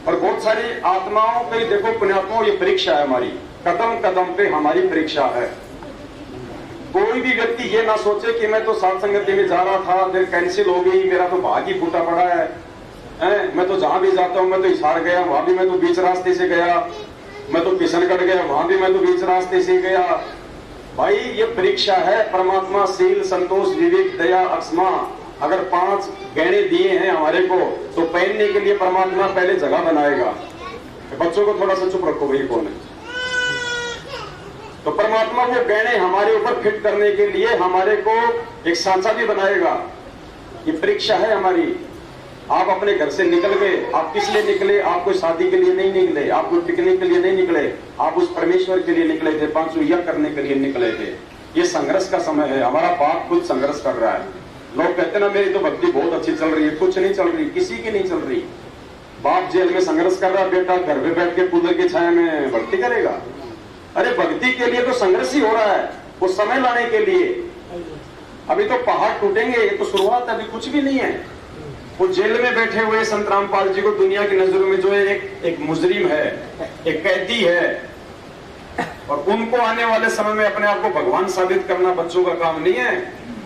और बहुत सारी आत्माओं पे देखो, पुण्यात्माओं, ये परीक्षा है हमारी, कदम कदम पे हमारी परीक्षा है। कोई भी व्यक्ति ये ना सोचे कि मैं तो सात संगति में जा रहा था, फिर कैंसिल हो गई, मेरा तो भाग्य ही फूटा पड़ा है, मैं तो जहां भी जाता हूं मैं तो हिसार गया, वहां भी मैं तो बीच रास्ते से गया, मैं तो किशनगढ़ गया, वहां भी मैं तो बीच रास्ते से गया। भाई ये परीक्षा है। परमात्मा शील, संतोष, विवेक, दया, अक्षमा, अगर 5 गहने दिए हैं हमारे को, तो पहनने के लिए परमात्मा पहले जगह बनाएगा। बच्चों को थोड़ा सा चुप रखो भाई, कौन है। तो परमात्मा वो गहने हमारे ऊपर फिट करने के लिए हमारे को एक सांचा भी बनाएगा। ये परीक्षा है हमारी। आप अपने घर से निकल गए, आप किस लिए निकले? आप कोई शादी के लिए नहीं निकले, आप कोई पिकनिक के लिए नहीं निकले, आप उस परमेश्वर के लिए निकले थे, 5 यज्ञ करने के लिए निकले थे। ये संघर्ष का समय है। हमारा बाप खुद संघर्ष कर रहा है। लोग कहते ना मेरी तो भक्ति बहुत अच्छी चल रही है, कुछ नहीं चल रही, किसी की नहीं चल रही। बाप जेल में संघर्ष कर रहा है, बेटा घर पे बैठ के कूलर की छाया में भक्ति करेगा। अरे भक्ति के लिए तो संघर्ष ही हो रहा है, वो समय लाने के लिए। अभी तो पहाड़ टूटेंगे, ये तो शुरुआत, अभी कुछ भी नहीं है। वो जेल में बैठे हुए संत रामपाल जी को दुनिया की नजरों में जो है एक मुजरिम है, एक कैदी है, और उनको आने वाले समय में अपने आप को भगवान साबित करना बच्चों का काम नहीं है।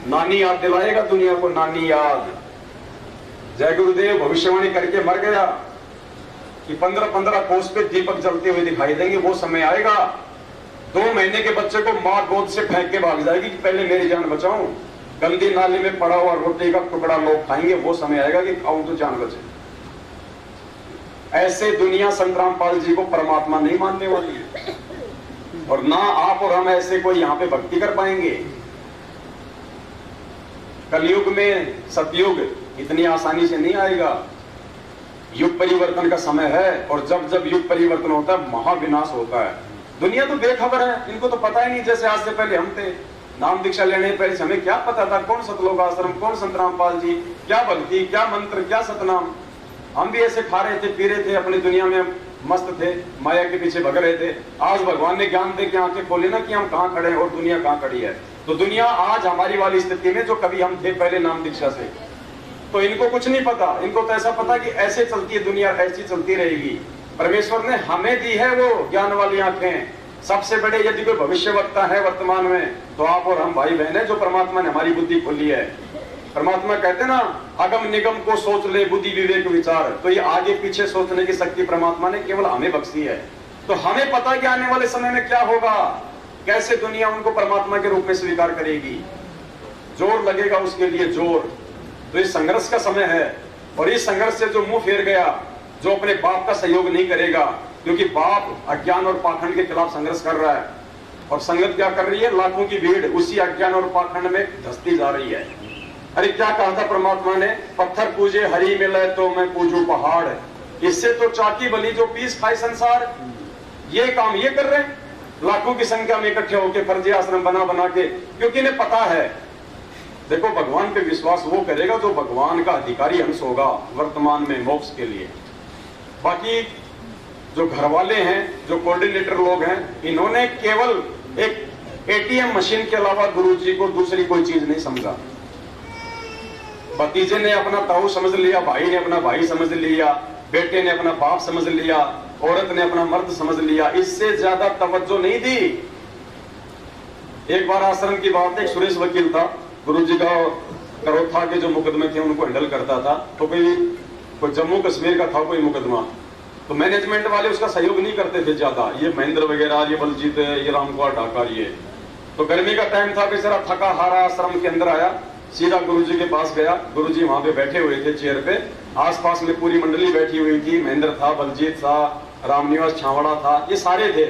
नानी याद दिलाएगा दुनिया को, नानी याद। जय गुरुदेव भविष्यवाणी करके मर गया कि 15-15 कोस पे दीपक जलते हुए दिखाई देंगे। वो समय आएगा, 2 महीने के बच्चे को मां गोद से फेंक के भाग जाएगी कि पहले मेरी जान बचाऊं। गंदी नाली में पड़ा हुआ रोटी का टुकड़ा लोग खाएंगे। वो समय आएगा कि खाऊं तो जान बचे। ऐसे दुनिया संत रामपाल जी को परमात्मा नहीं मानने वाली है, और ना आप और हम ऐसे कोई यहां पे भक्ति कर पाएंगे। कलयुग में सतयुग इतनी आसानी से नहीं आएगा। युग परिवर्तन का समय है, और जब जब युग परिवर्तन होता है महाविनाश होता है। दुनिया तो बेखबर है, इनको तो पता ही नहीं। जैसे आज से पहले हम थे, नाम दीक्षा लेने पहले से हमें क्या पता था कौन सतलोक आश्रम, कौन संत रामपाल जी, क्या भक्ति, क्या मंत्र, क्या सतनाम। हम भी ऐसे खा रहे थे, पी रहे थे, अपनी दुनिया में मस्त थे, माया के पीछे भग रहे थे। आज भगवान ने ज्ञान दे के आंखें खोले ना कि हम कहाँ खड़े हैं और दुनिया कहाँ खड़ी है। तो दुनिया आज हमारी वाली स्थिति में जो कभी हम थे पहले नाम दीक्षा से, तो इनको कुछ नहीं पता। इनको तो ऐसा पता कि ऐसे चलती है दुनिया, ऐसी चलती रहेगी। परमेश्वर ने हमें दी है वो ज्ञान वाली आंखें। सबसे बड़े यदि कोई भविष्यवक्ता है वर्तमान में, तो आप और हम भाई बहन है, जो परमात्मा ने हमारी बुद्धि खोली है। परमात्मा कहते ना, अगम निगम को सोच ले बुद्धि विवेक विचार। तो ये आगे पीछे सोचने की शक्ति परमात्मा ने केवल हमें बख्शी है। तो हमें पता है कि आने वाले समय में क्या होगा, कैसे दुनिया उनको परमात्मा के रूप में स्वीकार करेगी। जोर लगेगा उसके लिए, जोर। तो इस संघर्ष का समय है, और इस संघर्ष से जो मुंह फेर गया, जो अपने बाप का सहयोग नहीं करेगा, क्योंकि बाप अज्ञान और पाखंड के खिलाफ संघर्ष कर रहा है, और संगत क्या कर रही है, लाखों की भीड़ उसी अज्ञान और पाखंड में धंसती जा रही है। अरे क्या कहा था परमात्मा ने, पत्थर पूजे हरि मिले तो मैं पूजू पहाड़। इससे तो चाकी बली जो पीस खाए संसार। ये काम ये कर रहे हैं, लाखों की संख्या में इकट्ठे होकर फर्जी आश्रम बना बना के, क्योंकि इन्हें पता है। देखो, भगवान पे विश्वास वो करेगा जो भगवान का अधिकारी अंश होगा वर्तमान में मोक्ष के लिए। बाकी जो घर वाले हैं, जो कोऑर्डिनेटर लोग हैं, इन्होंने केवल एक एटीएम मशीन के अलावा गुरुजी को दूसरी कोई चीज नहीं समझा। भतीजे ने अपना ताऊ समझ लिया, भाई ने अपना भाई समझ लिया, बेटे ने अपना बाप समझ लिया, औरत ने अपना मर्द समझ लिया। इससे ज्यादा तवज्जो नहीं दी। एक बार आश्रम की बात है, सुरेश वकील था, गुरुजी का करोथा के जो मुकदमे थे उनको हैंडल करता था। तो कोई जम्मू कश्मीर का था कोई मुकदमा, तो मैनेजमेंट वाले उसका सहयोग नहीं करते थे ज्यादा। ये महेंद्र वगैरह, ये बलजीत, ये रामकुमार ढाका, ये तो गर्मी का टाइम था, बेचारा थका हारा आश्रम के अंदर आया, सीधा गुरुजी के पास गया। गुरुजी वहां पे बैठे हुए थे चेयर पे, आसपास में पूरी मंडली बैठी हुई थी, महेंद्र था, बलजीत था, रामनिवास छावड़ा था, ये सारे थे।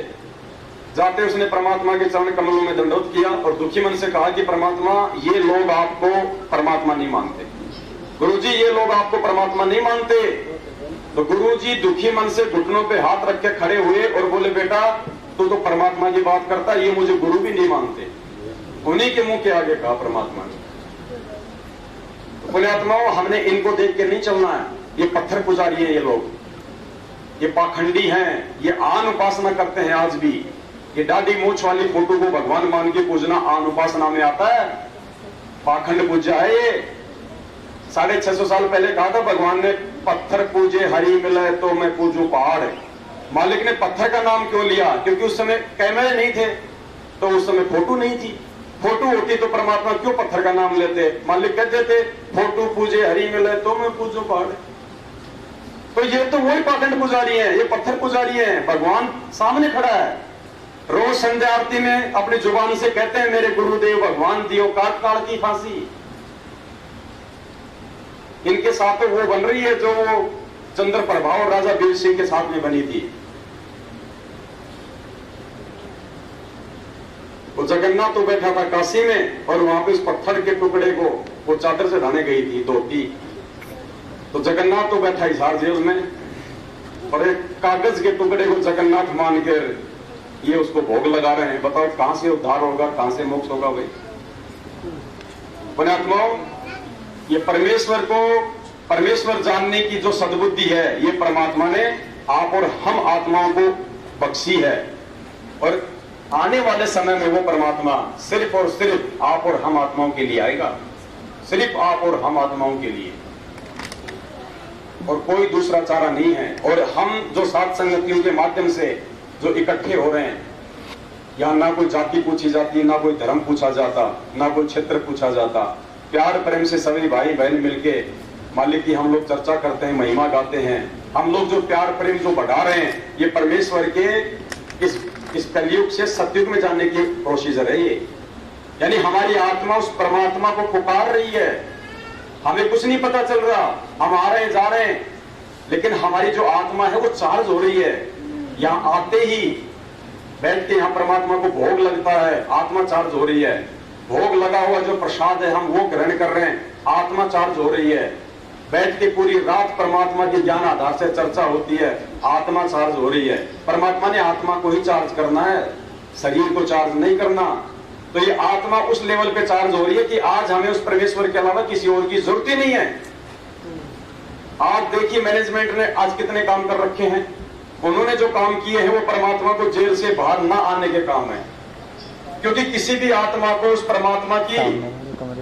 जाते उसने परमात्मा के चरण कमलों में दंडवत किया और दुखी मन से कहा कि परमात्मा, ये लोग आपको परमात्मा नहीं मानते। गुरुजी, ये लोग आपको परमात्मा नहीं मानते। तो गुरुजी दुखी मन से घुटनों पे हाथ रख के खड़े हुए और बोले, बेटा तू तो परमात्मा की बात करता, ये मुझे गुरु भी नहीं मानते। उन्हीं के मुंह के आगे कहा परमात्मा ने। तो बोले, आत्माओं, हमने इनको देख के नहीं चलना है। ये पत्थर पुजारी है, ये लोग, ये पाखंडी हैं, ये आन उपासना करते हैं आज भी। ये दाढ़ी मूछ वाली फोटो को भगवान मान के पूजना आन उपासना में आता है। पाखंड पूजा है ये। 650 साल पहले कहा था भगवान ने, पत्थर पूजे हरी मिले तो मैं पूजू पहाड़। मालिक ने पत्थर का नाम क्यों लिया? क्योंकि उस समय कैमरे नहीं थे, तो उस समय फोटो नहीं थी। फोटो होती तो परमात्मा क्यों पत्थर का नाम लेते? मालिक कहते थे फोटो पूजे हरी मिले तो मैं पूजू पहाड़। तो ये तो वही पाखंड पुजारी है, ये पत्थर पुजारी है। भगवान सामने खड़ा है, रोज संध्या आरती में अपनी जुबान से कहते हैं मेरे गुरुदेव भगवान दियो काट काट की फांसी। इनके साथ तो वो बन रही है जो वो चंद्र प्रभा और राजा वीर सिंह के साथ में बनी थी। वो जगन्नाथ तो बैठा था काशी में और वहां पे उस पत्थर के टुकड़े को वो चादर से ढाने गई थी धोती, तो जगन्नाथ तो बैठा हिसार जेल में और एक कागज के टुकड़े को जगन्नाथ मानकर ये उसको भोग लगा रहे हैं। बताओ कहां से उद्धार होगा, कहां से मोक्ष होगा भाई? पुण्यात्माओं, ये परमेश्वर जानने की जो सद्बुद्धि है ये परमात्मा ने आप और हम आत्माओं को बख्शी है, और आने वाले समय में वो परमात्मा सिर्फ और सिर्फ आप और हम आत्माओं के लिए आएगा, सिर्फ आप और हम आत्माओं के लिए, और कोई दूसरा चारा नहीं है। और हम जो सात संगतियों के माध्यम से जो इकट्ठे हो रहे हैं, यहाँ ना कोई जाति पूछी जाती, ना कोई धर्म पूछा जाता, ना कोई क्षेत्र पूछा जाता, प्यार प्रेम से सभी भाई बहन मिलके मालिक की हम लोग चर्चा करते हैं, महिमा गाते हैं। हम लोग जो प्यार प्रेम जो बढ़ा रहे हैं, ये परमेश्वर के इस कलयुग से सतयुग में जाने की प्रोसीजर है ये। यानी हमारी आत्मा उस परमात्मा को पुकार रही है, हमें कुछ नहीं पता चल रहा, हम आ रहे हैं जा रहे हैं, लेकिन हमारी जो आत्मा है वो चार्ज हो रही है। यहाँ आते ही बैठ के यहाँ परमात्मा को भोग लगता है, आत्मा चार्ज हो रही है। भोग लगा हुआ जो प्रसाद है हम वो ग्रहण कर रहे हैं, आत्मा चार्ज हो रही है। बैठ के पूरी रात परमात्मा के ज्ञान आधार से चर्चा होती है, आत्मा चार्ज हो रही है। परमात्मा ने आत्मा को ही चार्ज करना है, शरीर को चार्ज नहीं करना। तो ये आत्मा उस लेवल पे चार्ज हो रही है कि आज हमें उस परमेश्वर के अलावा किसी और की जरूरत ही नहीं है। आज देखिए मैनेजमेंट ने आज कितने काम कर रखे हैं, उन्होंने जो काम किए हैं वो परमात्मा को जेल से बाहर ना आने के काम है, क्योंकि किसी भी आत्मा को उस परमात्मा की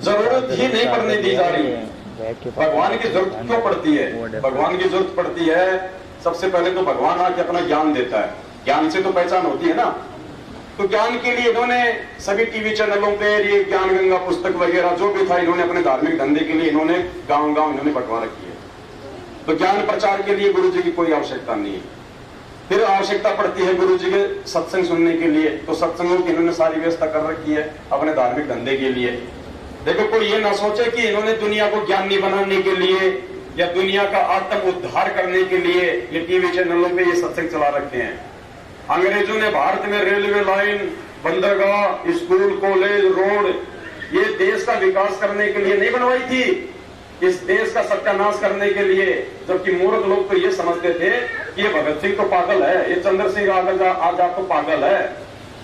जरूरत ही नहीं पड़ने दी जा रही है। भगवान की जरूरत क्यों पड़ती है? भगवान की जरूरत पड़ती है, सबसे पहले तो भगवान आके अपना ज्ञान देता है, ज्ञान से तो पहचान होती है ना। तो ज्ञान के लिए इन्होंने सभी टीवी चैनलों पे ये ज्ञान गंगा पुस्तक वगैरह जो भी था, इन्होंने अपने धार्मिक धंधे के लिए इन्होंने गांव गांव इन्होंने बंटवा रखी है। तो ज्ञान प्रचार के लिए गुरु जी की कोई आवश्यकता नहीं है। फिर आवश्यकता पड़ती है गुरु जी के सत्संग सुनने के लिए, तो सत्संगों की इन्होंने सारी व्यवस्था कर रखी है अपने धार्मिक धंधे के लिए। देखो कोई ये ना सोचे कि इन्होंने दुनिया को ज्ञानी बनाने के लिए या दुनिया का आत्म उद्धार करने के लिए ये टीवी चैनलों पे ये सत्संग चला रखे हैं। अंग्रेजों ने भारत में रेलवे लाइन, बंदरगाह, स्कूल, कॉलेज, रोड ये देश का विकास करने के लिए नहीं बनवाई थी, इस देश का सत्यानाश करने के लिए। जबकि मूर्ख लोग तो ये समझते थे कि ये भगत सिंह तो पागल है, ये चंद्र सिंह आजाद तो पागल है।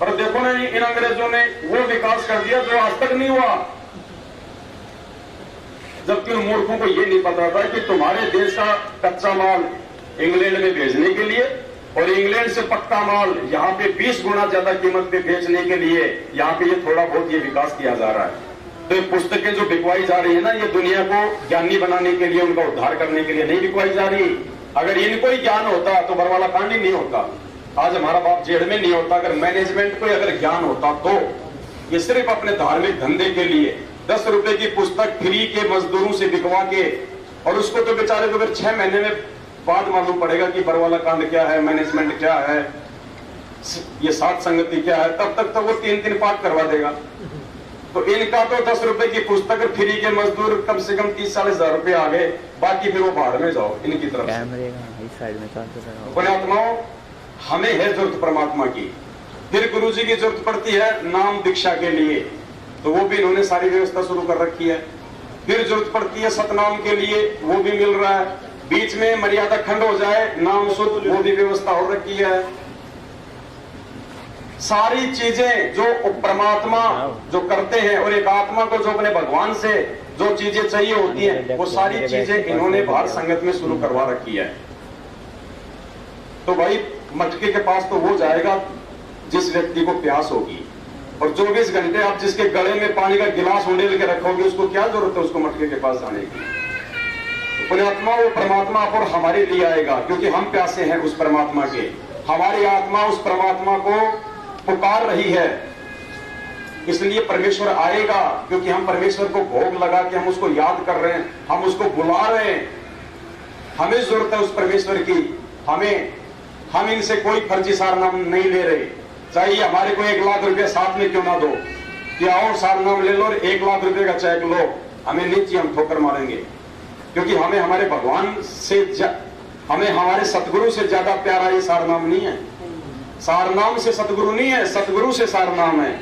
पर देखो ना, इन अंग्रेजों ने वो विकास कर दिया जो आज तक नहीं हुआ। जबकि उन मूर्खों को ये नहीं पता था कि तुम्हारे देश का कच्चा माल इंग्लैंड में भेजने के लिए और इंग्लैंड से पक्का माल यहाँ पे 20 गुना ज्यादा कीमत पे बेचने के लिए यहाँ पे ये थोड़ा बहुत ये विकास किया जा रहा है। तो ये पुस्तकें जो बिकवाई जा रही है ना, ये दुनिया को ज्ञानी बनाने के लिए, उनका उद्धार करने के लिए नहीं बिकवाई जा रही। अगर इनको ही ज्ञान होता तो बरवाला कांड ही नहीं होता, आज हमारा बाप जेल में नहीं होता। अगर मैनेजमेंट को अगर ज्ञान होता तो ये सिर्फ अपने धार्मिक धंधे के लिए 10 रुपए की पुस्तक फ्री के मजदूरों से बिकवा के, और उसको तो बेचारे को फिर 6 महीने में बाद मालूम पड़ेगा कि बरवाला कांड क्या है, मैनेजमेंट क्या है, ये सात संगति क्या है, तब तक तो वो 3 पाठ करवा देगा। तो इनका तो 10 रुपए की पुस्तक फ्री के मजदूर कम से कम 30-40 हजार रुपए आ गए, बाकी फिर वो भाड़ में जाओ इनकी तरफ से। पुण्यात्माओं, हमें है जरूरत परमात्मा की। फिर गुरु जी की जरूरत पड़ती है नाम दीक्षा के लिए, तो वो भी इन्होंने सारी व्यवस्था शुरू कर रखी है। फिर जरूरत पड़ती है सतनाम के लिए, वो भी मिल रहा है। बीच में मर्यादा खंड हो जाए, नाम शुद्ध, वो भी व्यवस्था हो रखी है। सारी चीजें जो परमात्मा जो करते हैं और एक आत्मा को जो अपने भगवान से जो चीजें चाहिए होती हैं, वो सारी चीजें इन्होंने बाहर संगत में शुरू करवा रखी है। तो भाई मटके के पास तो वो जाएगा जिस व्यक्ति को प्यास होगी, और 24 घंटे आप जिसके गले में पानी का गिलास उंडेल के रखोगे, उसको क्या जरूरत है उसको मटके के पास जाने की? तो पुण्यात्मा वो परमात्मा और हमारे लिए आएगा, क्योंकि हम प्यासे हैं उस परमात्मा के। हमारी आत्मा उस परमात्मा को पुकार रही है, इसलिए परमेश्वर आएगा, क्योंकि हम परमेश्वर को भोग लगा के हम उसको याद कर रहे हैं, हम उसको बुला रहे हैं। हमें जरूरत है उस परमेश्वर की। हम इनसे कोई फर्जी सारनाम नहीं ले रहे, चाहिए हमारे को 1 लाख रुपया साथ में क्यों ना दो कि आओ सारनाम ले लो और 1 लाख रुपए का चेक लो, हमें नहीं चाहिए, हम ठोकर मारेंगे। क्योंकि हमें हमारे भगवान से हमें हमारे सतगुरु से ज्यादा प्यारा ये सारनाम नहीं है। सारनाम से सतगुरु नहीं है, सतगुरु से सारनाम है।